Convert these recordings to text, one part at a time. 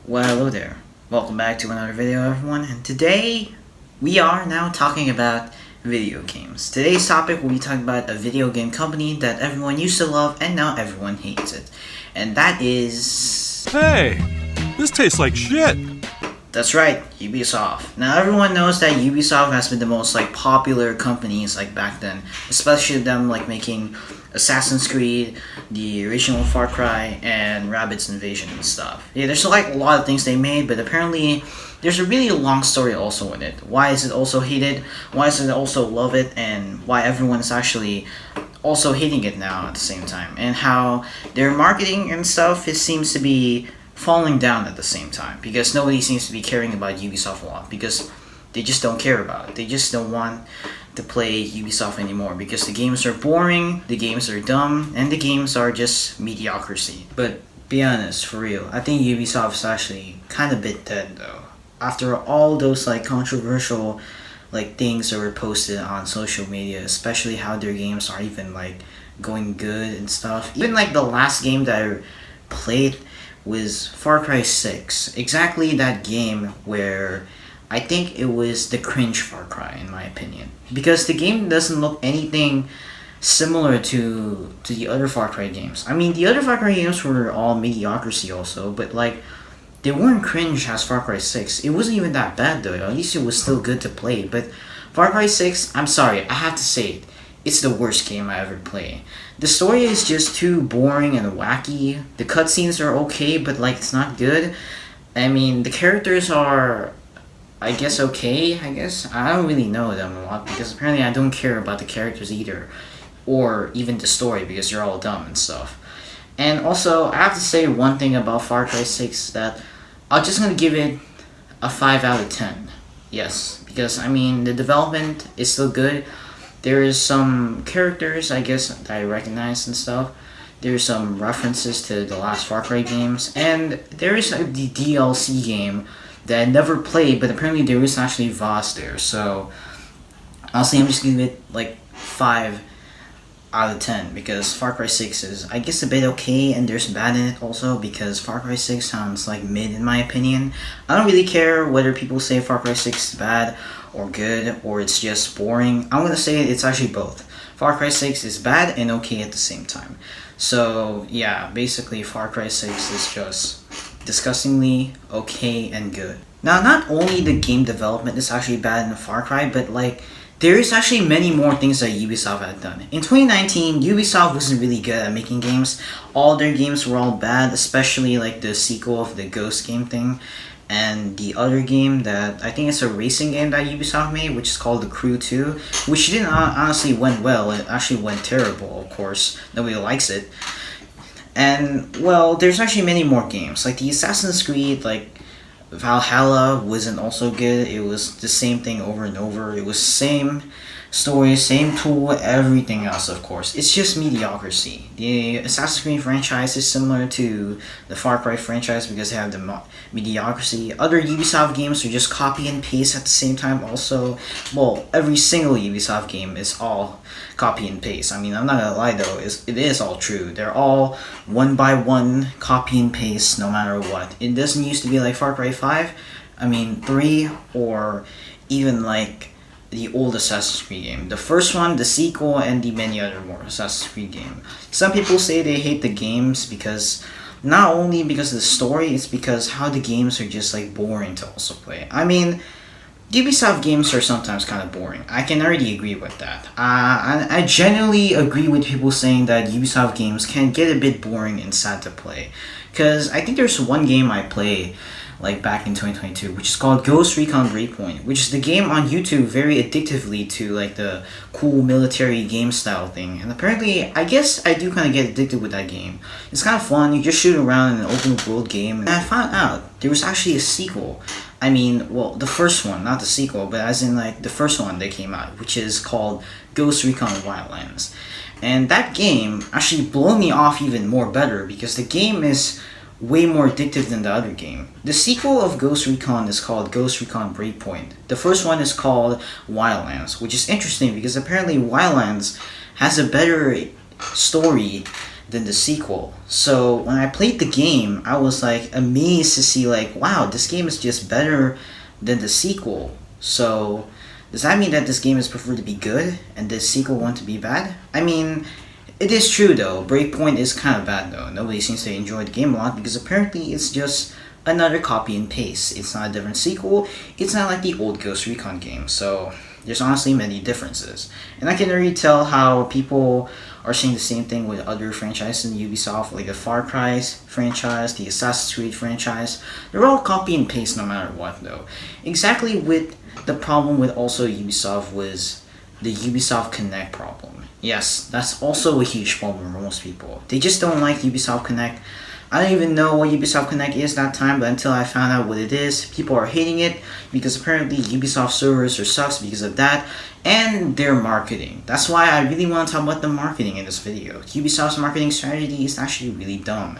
Well, hello there. Welcome back to another video, everyone. And today, we are now talking about video games. Today's topic, we'll be talking about a video game company that everyone used to love and now everyone hates it. And that is... Hey, this tastes like shit. That's right, Ubisoft. Now everyone knows that Ubisoft has been the most popular companies back then, especially them making Assassin's Creed, the original Far Cry, and Rabbids Invasion and stuff. Yeah, there's a lot of things they made, but apparently there's a really long story also in it. Why is it also hated? Why is it also love it? And why everyone is actually also hating it now at the same time? And how their marketing and stuff seems to be falling down at the same time, because nobody seems to be caring about Ubisoft a lot, because they just don't care about it. They just don't want to play Ubisoft anymore, because the games are boring, the games are dumb, and the games are just mediocrity. But be honest, for real, I think Ubisoft is actually kind of a bit dead though. After all those controversial things that were posted on social media, especially how their games are even going good and stuff. Even the last game that I played was Far Cry 6. Exactly that game where I think it was the cringe Far Cry in my opinion. Because the game doesn't look anything similar to the other Far Cry games. I mean, the other Far Cry games were all mediocrity also, but they weren't cringe as Far Cry 6. It wasn't even that bad though. At least it was still good to play. But Far Cry 6, I'm sorry, I have to say it. It's the worst game I ever played. The story is just too boring and wacky. The cutscenes are okay, but it's not good. I mean, the characters are, I guess, okay, I guess. I don't really know them a lot, because apparently I don't care about the characters either. Or even the story, because they're all dumb and stuff. And also, I have to say one thing about Far Cry 6, that I'm just gonna give it a 5 out of 10. Yes, because I mean, the development is still good. There is some characters, I guess, that I recognize and stuff. There's some references to the last Far Cry games. And there is the DLC game that I never played, but apparently there is actually Voss there. So, honestly, I'm just gonna give it 5 out of 10, because Far Cry 6 is, I guess, a bit okay, and there's bad in it also, because Far Cry 6 sounds mid in my opinion. I don't really care whether people say Far Cry 6 is bad or good, or it's just boring. I'm gonna say it's actually both. Far Cry 6 is bad and okay at the same time. So yeah, basically Far Cry 6 is just disgustingly okay and good. Now, not only the game development is actually bad in Far Cry, but there is actually many more things that Ubisoft had done. In 2019, Ubisoft wasn't really good at making games. All their games were all bad, especially the sequel of the Ghost game thing. And the other game that I think it's a racing game that Ubisoft made, which is called The Crew 2, which didn't honestly went well. It actually went terrible, of course. Nobody likes it. And, well, there's actually many more games. The Assassin's Creed, Valhalla wasn't also good. It was the same thing over and over. It was same story, same tool, everything else, of course. It's just mediocrity. The Assassin's Creed franchise is similar to the Far Cry franchise because they have the mediocrity. Other Ubisoft games are just copy and paste at the same time also. Well, every single Ubisoft game is all copy and paste. I mean, I'm not gonna lie though, it is all true. They're all one by one copy and paste no matter what. It doesn't used to be like Far Cry 5, I mean 3, or even the old Assassin's Creed game. The first one, the sequel, and the many other more Assassin's Creed game. Some people say they hate the games because, not only because of the story, it's because how the games are just boring to also play. I mean, Ubisoft games are sometimes kind of boring. I can already agree with that. I genuinely agree with people saying that Ubisoft games can get a bit boring and sad to play. Because I think there's one game I played back in 2022, which is called Ghost Recon Breakpoint, which is the game on YouTube very addictively to the cool military game style thing. And apparently, I guess I do kind of get addicted with that game. It's kind of fun. You just shoot around in an open world game. And I found out there was actually a sequel. I mean, well, the first one, not the sequel, but as in the first one that came out, which is called Ghost Recon Wildlands. And that game actually blew me off even more better, because the game is way more addictive than the other game. The sequel of Ghost Recon is called Ghost Recon Breakpoint. The first one is called Wildlands, which is interesting because apparently Wildlands has a better story than the sequel. So when I played the game, I was like amazed to see like, wow, this game is just better than the sequel. So does that mean that this game is preferred to be good and the sequel want to be bad? I mean, it is true though. Breakpoint is kind of bad though. Nobody seems to enjoy the game a lot because apparently it's just another copy and paste. It's not a different sequel. It's not like the old Ghost Recon game. So there's honestly many differences. And I can already tell how people are saying the same thing with other franchises in Ubisoft, like the Far Cry franchise, the Assassin's Creed franchise. They're all copy and paste no matter what though. Exactly with the problem with also Ubisoft was the Ubisoft Connect problem. Yes, that's also a huge problem for most people. They just don't like Ubisoft Connect. I don't even know what Ubisoft Connect is that time, but until I found out what it is, people are hating it because apparently Ubisoft servers are sucks because of that, and their marketing. That's why I really want to talk about the marketing in this video. Ubisoft's marketing strategy is actually really dumb,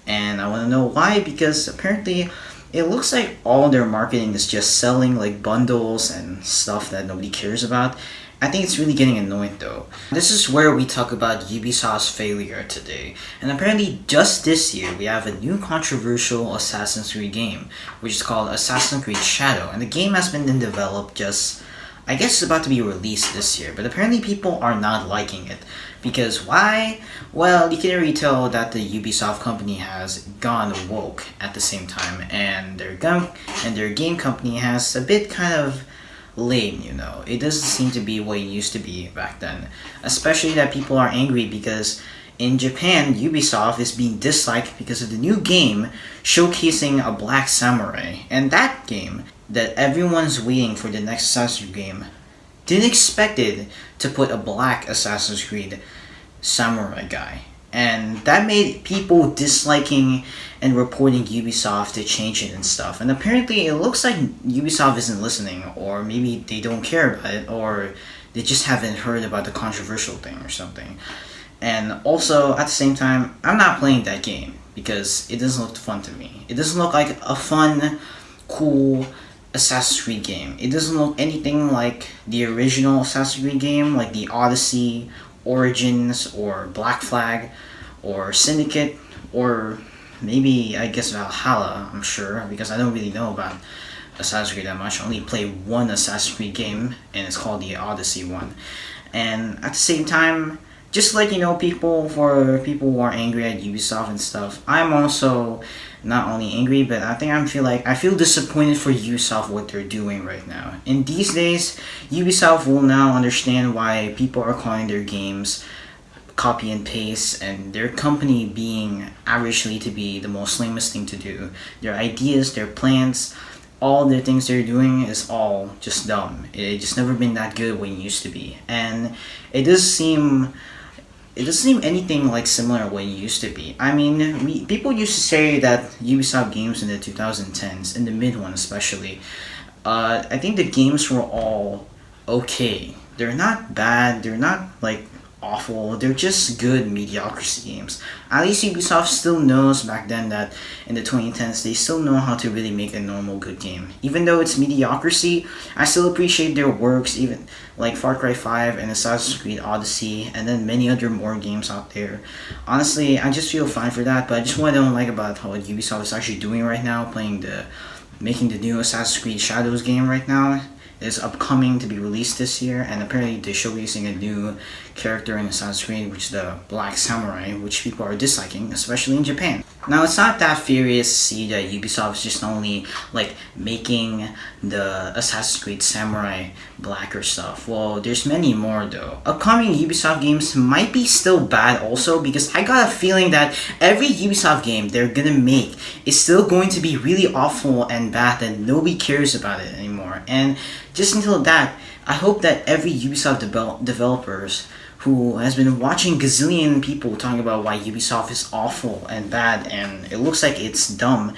and I want to know why, because apparently it looks like all their marketing is just selling like bundles and stuff that nobody cares about. I think it's really getting annoying though. This is where we talk about Ubisoft's failure today. And apparently just this year we have a new controversial Assassin's Creed game, which is called Assassin's Creed Shadow. And the game has been in develop just, I guess it's about to be released this year, but apparently people are not liking it. Because why? Well, you can already tell that the Ubisoft company has gone woke at the same time, and their game company has a bit kind of lame, you know. It doesn't seem to be what it used to be back then. Especially that people are angry because in Japan, Ubisoft is being disliked because of the new game showcasing a black samurai. And that game, that everyone's waiting for the next Assassin's Creed game, didn't expect it to put a black Assassin's Creed samurai guy. And that made people disliking and reporting Ubisoft to change it and stuff. And apparently it looks like Ubisoft isn't listening, or maybe they don't care about it, or they just haven't heard about the controversial thing or something. And also, at the same time, I'm not playing that game because it doesn't look fun to me. It doesn't look like a fun, cool Assassin's Creed game. It doesn't look anything like the original Assassin's Creed game, like the Odyssey, Origins, or Black Flag, or Syndicate, or maybe, I guess, Valhalla, I'm sure, because I don't really know about Assassin's Creed that much. I only play one Assassin's Creed game, and it's called the Odyssey one. And at the same time, just like, you know, people who are angry at Ubisoft and stuff, I'm also not only angry, but I feel disappointed for Ubisoft what they're doing right now. And these days, Ubisoft will now understand why people are calling their games copy and paste, and their company being averagely to be the most lamest thing to do. Their ideas, their plans, all the things they're doing is all just dumb. It just never been that good when it used to be. And it doesn't seem anything like similar when it used to be. I mean, people used to say that Ubisoft games in the 2010s, in the mid one especially, I think the games were all okay. They're not bad, they're not like awful, they're just good mediocrity games. At least Ubisoft still knows back then that in the 2010s they still know how to really make a normal good game. Even though it's mediocrity, I still appreciate their works, even like Far Cry 5 and Assassin's Creed Odyssey, and then many other more games out there. Honestly, I just feel fine for that, but I just what I don't like about what Ubisoft is actually doing right now, making the new Assassin's Creed Shadows game right now, is upcoming to be released this year, and apparently they're showcasing a new character in Assassin's Creed, which is the Black Samurai, which people are disliking, especially in Japan. Now, it's not that furious to see that Ubisoft is just only like making the Assassin's Creed Samurai black or stuff. Well, there's many more though. Upcoming Ubisoft games might be still bad also, because I got a feeling that every Ubisoft game they're gonna make is still going to be really awful and bad and nobody cares about it anymore. And just until that, I hope that every Ubisoft developers who has been watching gazillion people talking about why Ubisoft is awful and bad and it looks like it's dumb,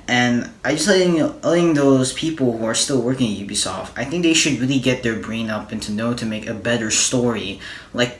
and I just letting those people who are still working at Ubisoft, I think they should really get their brain up and to know to make a better story,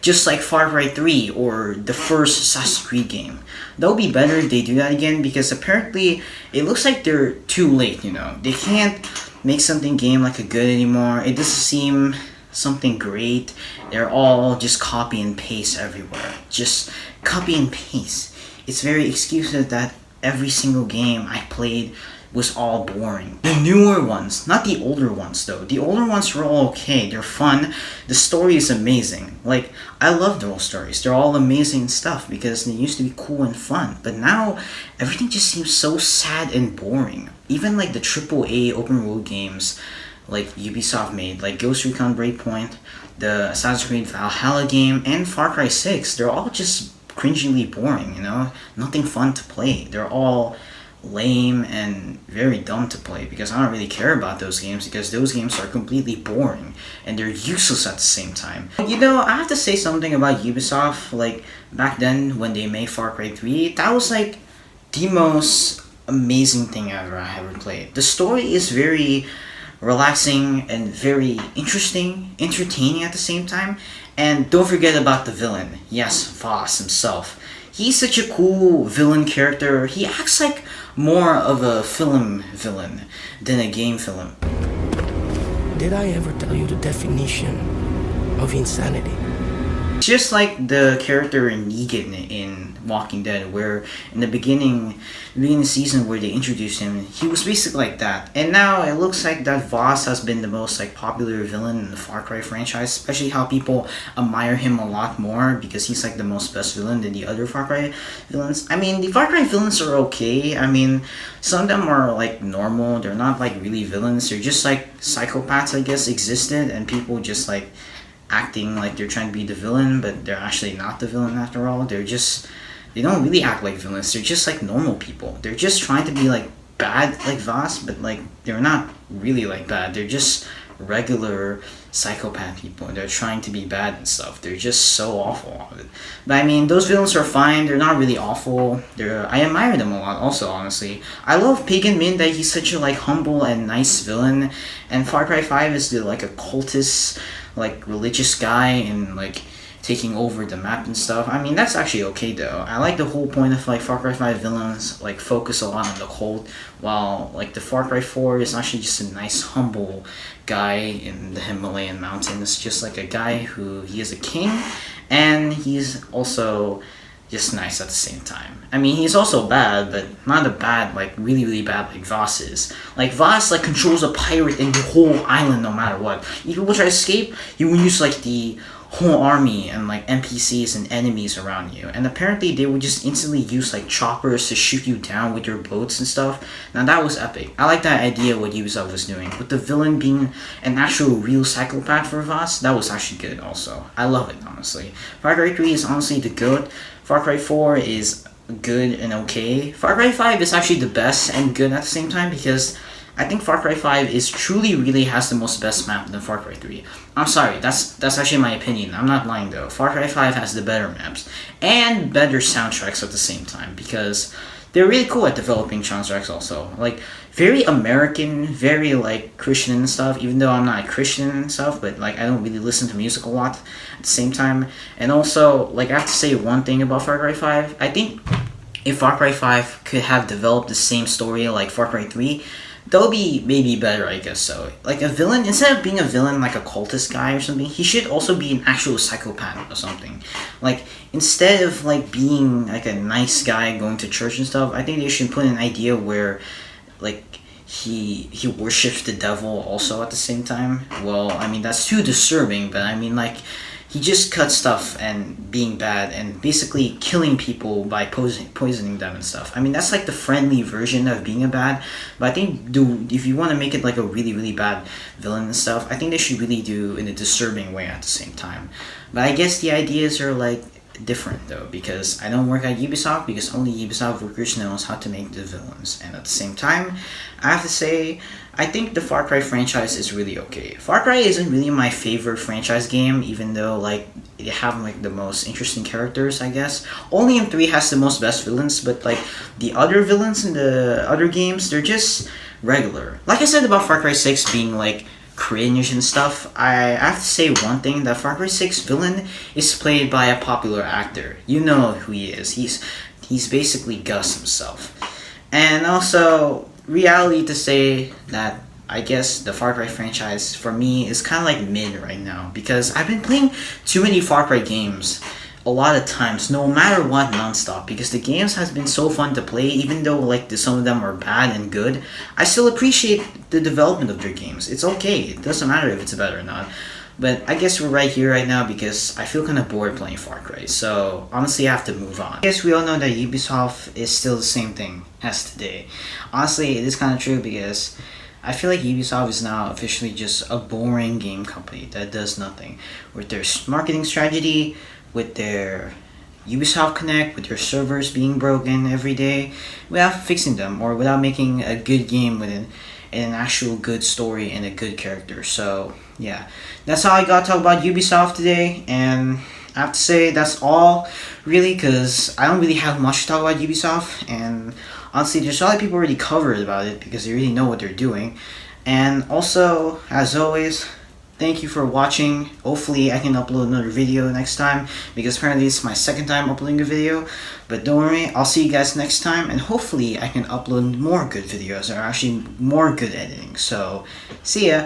just like Far Cry 3 or the first Assassin's Creed game. That would be better if they do that again, because apparently it looks like they're too late, you know. They can't make something game like a good anymore. It doesn't seem something great. They're all just copy and paste everywhere. just copy and paste. It's very exclusive that every single game I played was all boring. The newer ones, not the older ones though. The older ones were all okay. They're fun. The story is amazing. Like, I love those stories. They're all amazing stuff because they used to be cool and fun. But now, everything just seems so sad and boring. Even like the AAA open world games like Ubisoft made, like Ghost Recon Breakpoint, the Assassin's Creed Valhalla game, and Far Cry 6, they're all just cringingly boring, you know? Nothing fun to play. They're all lame and very dumb to play because I don't really care about those games because those games are completely boring and they're useless at the same time. You know, I have to say something about Ubisoft. Like, back then when they made Far Cry 3, that was like the most amazing thing ever I ever played. The story is very relaxing and very interesting, entertaining at the same time. And don't forget about the villain. Yes, Voss himself. He's such a cool villain character. He acts like more of a film villain than a game villain. Did I ever tell you the definition of insanity? Just like the character in Negan in Walking Dead, where in the beginning season where they introduced him, he was basically like that. And now it looks like that Voss has been the most like popular villain in the Far Cry franchise, especially how people admire him a lot more because he's like the most best villain than the other Far Cry villains. I mean, the Far Cry villains are okay. I mean, some of them are like normal. They're not like really villains. They're just like psychopaths, I guess, existed, and people just like acting like they're trying to be the villain, but they're actually not the villain after all. They don't really act like villains. They're just like normal people. They're just trying to be like bad like Voss, but like they're not really like bad. They're just regular psychopath people and they're trying to be bad and stuff. They're just so awful. But I mean, those villains are fine. They're not really awful. I admire them a lot also, honestly. I love Pagan Min, that he's such a like humble and nice villain, and Far Cry 5 is like a cultist, like religious guy and like taking over the map and stuff. I mean, that's actually okay though. I like the whole point of like Far Cry 5 villains like focus a lot on the cult, while like the Far Cry 4 is actually just a nice humble guy in the Himalayan mountains, just like a guy he is a king and he's also just nice at the same time. I mean, he's also bad, but not a bad, like really really bad like Voss is. Like Voss like controls a pirate in the whole island no matter what. If people try to escape, he will use like the whole army and like NPCs and enemies around you, and apparently they would just instantly use like choppers to shoot you down with your boats and stuff. Now that was epic. I like that idea what Ubisoft was doing with the villain being an actual real psychopath for Voss. That was actually good also. I love it, honestly. Far Cry 3 is honestly the GOAT. Far Cry 4 is good and okay. Far Cry 5 is actually the best and good at the same time because I think Far Cry 5 is truly really has the most best map than Far Cry 3. I'm sorry, that's actually my opinion. I'm not lying though. Far Cry 5 has the better maps and better soundtracks at the same time because they're really cool at developing soundtracks also. Like very American, very like Christian and stuff, even though I'm not a Christian and stuff, but like I don't really listen to music a lot at the same time. And also, like I have to say one thing about Far Cry 5. I think if Far Cry 5 could have developed the same story like Far Cry 3, they'll be maybe better, I guess so. Like a villain, instead of being a villain like a cultist guy or something, he should also be an actual psychopath or something. Like instead of like being like a nice guy going to church and stuff, I think they should put an idea where like he worships the devil also at the same time. Well, I mean that's too disturbing, but I mean like he just cuts stuff and being bad and basically killing people by poisoning them and stuff. I mean, that's like the friendly version of being a bad. But I think if you want to make it like a really, really bad villain and stuff, I think they should really do in a disturbing way at the same time. But I guess the ideas are like different though, because I don't work at Ubisoft, because only Ubisoft workers knows how to make the villains. And at the same time, I have to say, I think the Far Cry franchise is really okay. Far Cry isn't really my favorite franchise game, even though like they have like the most interesting characters, I guess. Only in 3 has the most best villains, but like the other villains in the other games, they're just regular. Like I said about Far Cry 6 being like cringe and stuff, I have to say one thing, that Far Cry 6 villain is played by a popular actor. You know who he is. He's basically Gus himself. And also, reality to say that I guess the Far Cry franchise for me is kind of like mid right now, because I've been playing too many Far Cry games. a lot of times, no matter what, nonstop, because the games has been so fun to play. Even though like some of them are bad and good, I still appreciate the development of their games. It's okay. It doesn't matter if it's better or not. But I guess we're right here right now because I feel kind of bored playing Far Cry. So honestly, I have to move on. I guess we all know that Ubisoft is still the same thing as today. Honestly, it is kind of true because I feel like Ubisoft is now officially just a boring game company that does nothing. With their marketing strategy, with their Ubisoft Connect, with their servers being broken every day, without fixing them or without making a good game with an actual good story and a good character. So yeah, that's how I got to talk about Ubisoft today, and I have to say that's all really because I don't really have much to talk about Ubisoft, and honestly there's a lot of people already covered about it because they really know what they're doing. And also, as always, thank you for watching. Hopefully I can upload another video next time because apparently it's my second time uploading a video. But don't worry, I'll see you guys next time, and hopefully I can upload more good videos or actually more good editing. So, see ya!